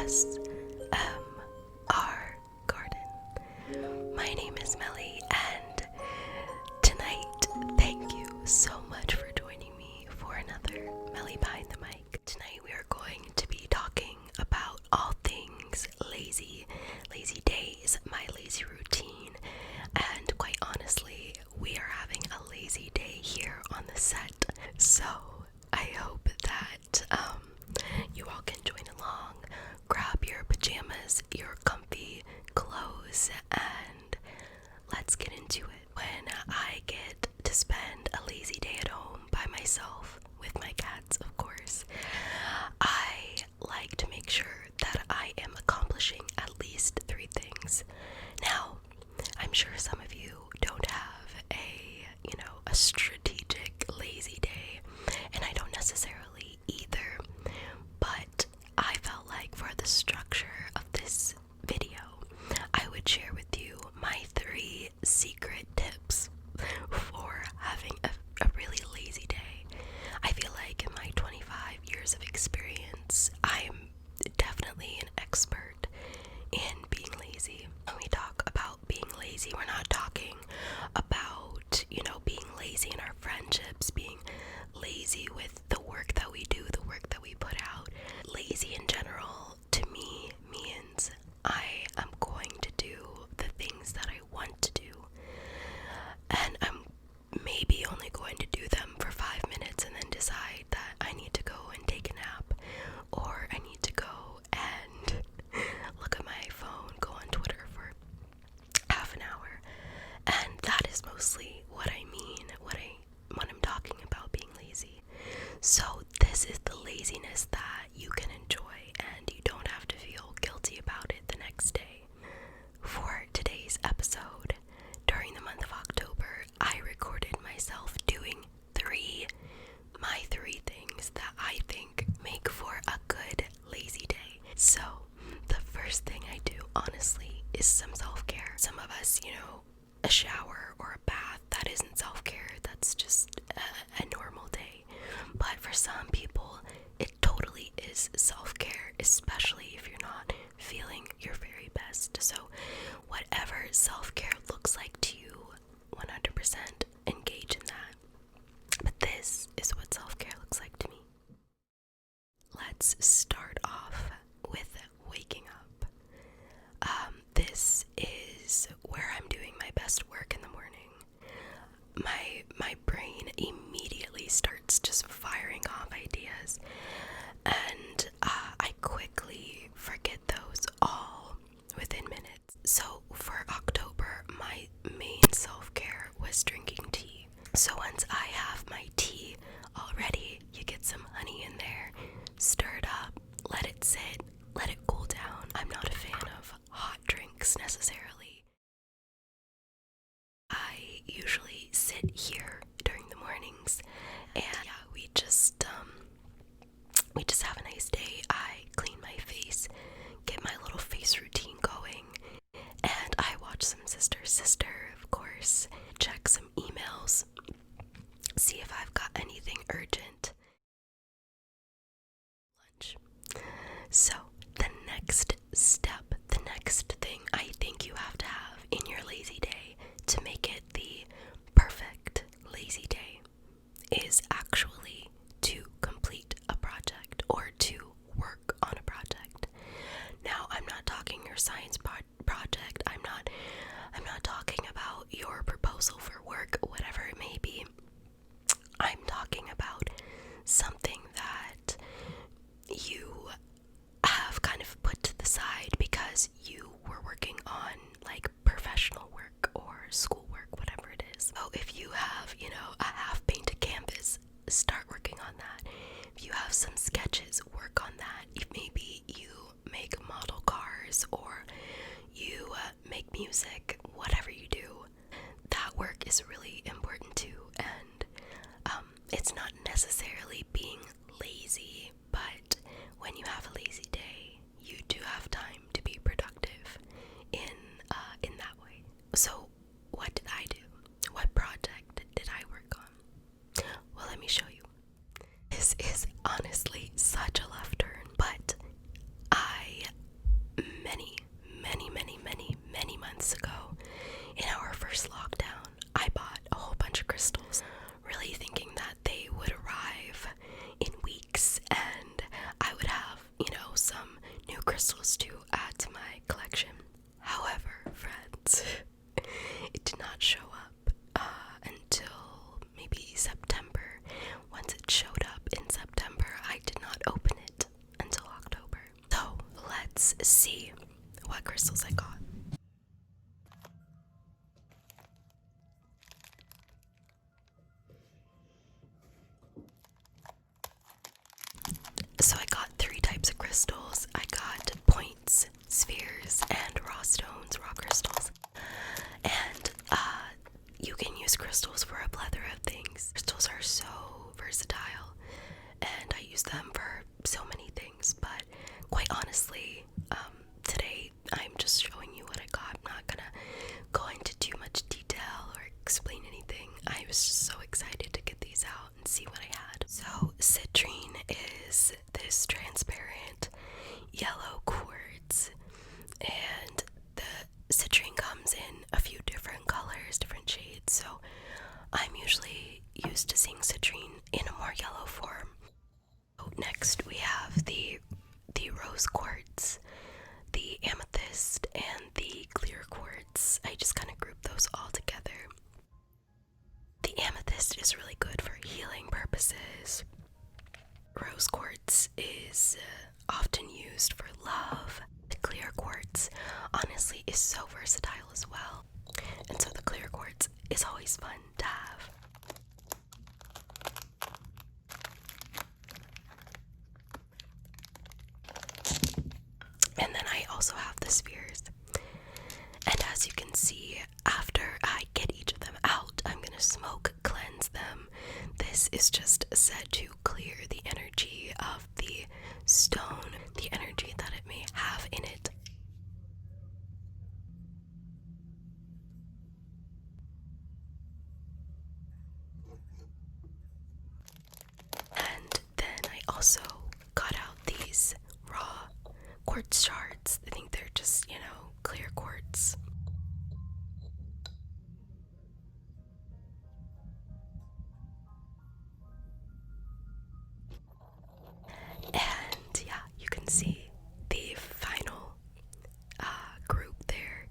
ASMR Garden. My name is Meli, and tonight, thank you so much for joining me for another Meli Behind the Mic. Tonight we are going to be talking about all things lazy days, my lazy routine, and quite honestly, we are having a lazy day here on the set. So I hope that you all can join along, grab your pajamas, your comfy clothes, and let's get into it. When I get to spend a lazy day at home by myself, with my cats of course, I like to make sure that I am accomplishing at least 3 things. Now, I'm sure some of you don't have a strategic lazy day, and I don't necessarily either, but I felt like for the structure of this video, I would share with you my 3 secret tips for having a really lazy day. I feel like in my 25 years of experience, I'm definitely an expert in being lazy. When we talk about being lazy, we're not talking about, being lazy in our friendships, being lazy with the work that we do, the work that we put out. Lazy in general, to me, means I am going to do the things that I want to do, and I'm maybe only going to do them for 5 minutes and then decide that I need to go and take a nap, or I need to go and look at my phone, go on Twitter for half an hour. And that is mostly what I mean when I'm talking about being lazy. So this is the laziness that you can enjoy, and you don't have to feel guilty about it the next day. For today's episode, during the month of October, I recorded myself doing my three things that I think make for a good lazy day. So the first thing I do, honestly, is some self-care. Some of us, a shower or a bath, that isn't self-care, that's just a normal day. But for some people, it totally is self-care, especially if you're not feeling your very best. So whatever self-care looks like to you, 100% engage in that. But this is what self-care looks like to me. Let's start off with waking up. This is where I'm doing my best work in the morning. My brain immediately starts just firing off ideas, and I quickly forget those all within minutes. So for October, my main self-care was drinking tea. So once I have my tea already, you get some honey in there, stir it up, let it sit, let it cool down. I'm not a fan of hot drinks necessarily. I usually sit here during the mornings, and we just have a nice day. I clean my face, get my little face routine going, and I watch some Sister, of course, check some emails, see if I've got anything urgent. Lunch. So the next step, the next thing I think you have to have in your lazy day to make it the perfect lazy day is actually to complete a project or to work on a project. Now, I'm not talking your science project. I'm not talking about your proposal for work, whatever it may be. I'm talking about something that you have kind of put to the side because you were working on like professional work or school work, whatever it is. So if you have, a half painted canvas, start working on that. If you have some sketches, work on that. If maybe you make model cars or you make music, whatever you do, that work is really important too. And it's not necessarily being lazy, but when you have a lazy day, you do have time to be productive in that way. So what did I do? What project did I work on? Well, let me show you. This is honestly such a left turn, but I crystals, really thinking that they would arrive in weeks and I would have, some new crystals to add to my collection. However, friends, it did not show up until maybe September. Once it showed up in September, I did not open it until October. So let's see what crystals I got. So I got 3 types of crystals. I got points, spheres, and raw stones, raw crystals. And you can use crystals for a plethora of things. Crystals are so versatile, and I use them for so many things. But quite honestly, today I'm just showing you what I got. I'm not gonna go into too much detail or explain anything. I was just so excited to get these out and see what I had. So citrine is this transparent yellow quartz, and the citrine comes in a few different colors, different shades, so I'm usually used to seeing citrine in a more yellow form. So next we have the rose quartz, the amethyst, and the clear quartz. I just kind of group those all together. The amethyst is really good for healing purposes. Rose quartz is often used for love. The clear quartz, honestly, is so versatile as well. And so the clear quartz is always fun to have. And then I also have the spheres. And as you can see, after I get each of them out, I'm gonna smoke cleanse them. This is just said to clear the energy of the stone, the energy that it may have in it. And then I also got out these raw quartz shards. I think they're just, clear quartz. And yeah, you can see the final group there.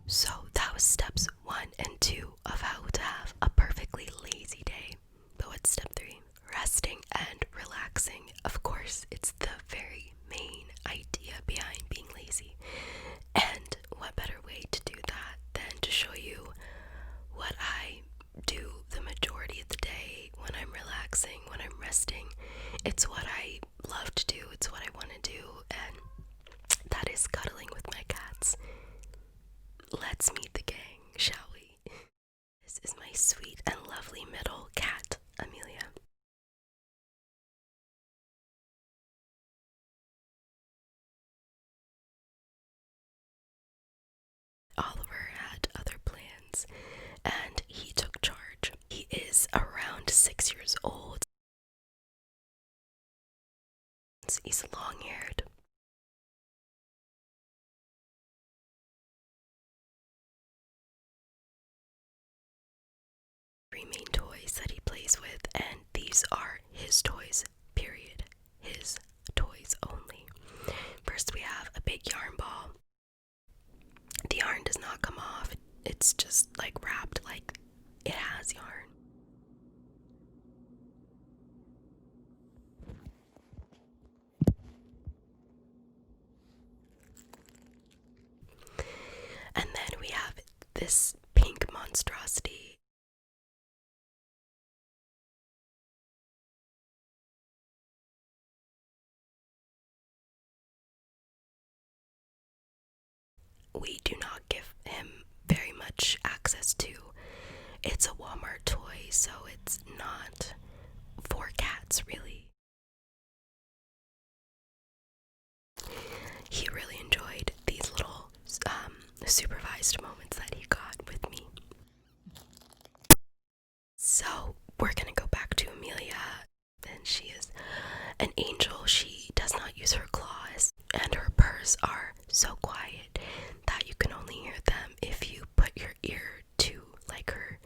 So that was steps 1 and 2 of how to have a perfectly lazy day. But what's step 3? Resting and relaxing. Of course, it's the very main idea behind being lazy. And what better way to do that than to show you what I do the majority of the day when I'm relaxing, when I'm resting. It's what I love to do, it's what I want to do, and that is cuddling with my cats. Let's meet the gang, shall we? This is my sweet and lovely middle cat, Amelia. Oliver had other plans, and he took charge. He is around 6 years old. He's long-haired. 3 main toys that he plays with, and these are his toys, period. His toys only. First we have a big yarn ball. The yarn does not come off, it's just like wrapped like it has yarn. And then we have this pink monstrosity. We do not give him very much access to. It's a Walmart toy, so it's not for cats, really. He really enjoyed these little supervised moments that he got with me. So we're gonna go back to Amelia, and she is an angel. She does not use her claws, and her purrs are so quiet that you can only hear them if you put your ear to like her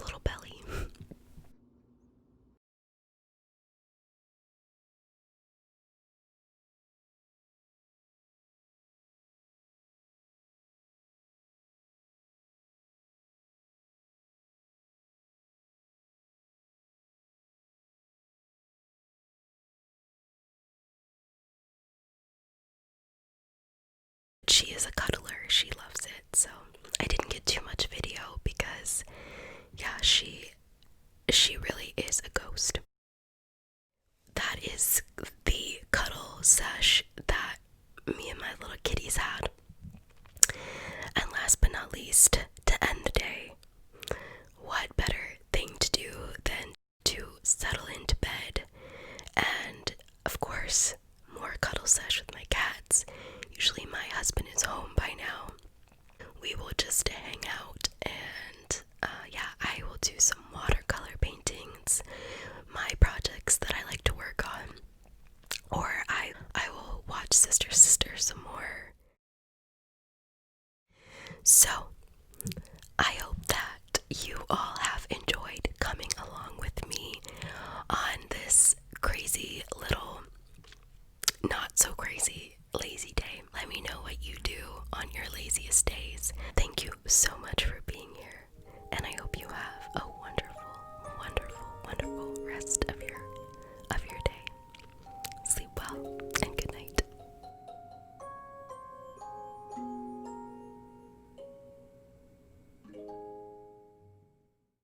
little belly. she is a cuddler. She loves it. So I didn't get too much video because, yeah, she really is a ghost. That is the cuddle sesh that me and my little kitties had. And last but not least, to end the day, what better thing to do than to settle into bed and, of course, more cuddle sesh with my cats. Usually my husband is home by now. We will just hang out and yeah, I will do some watercolor paintings. My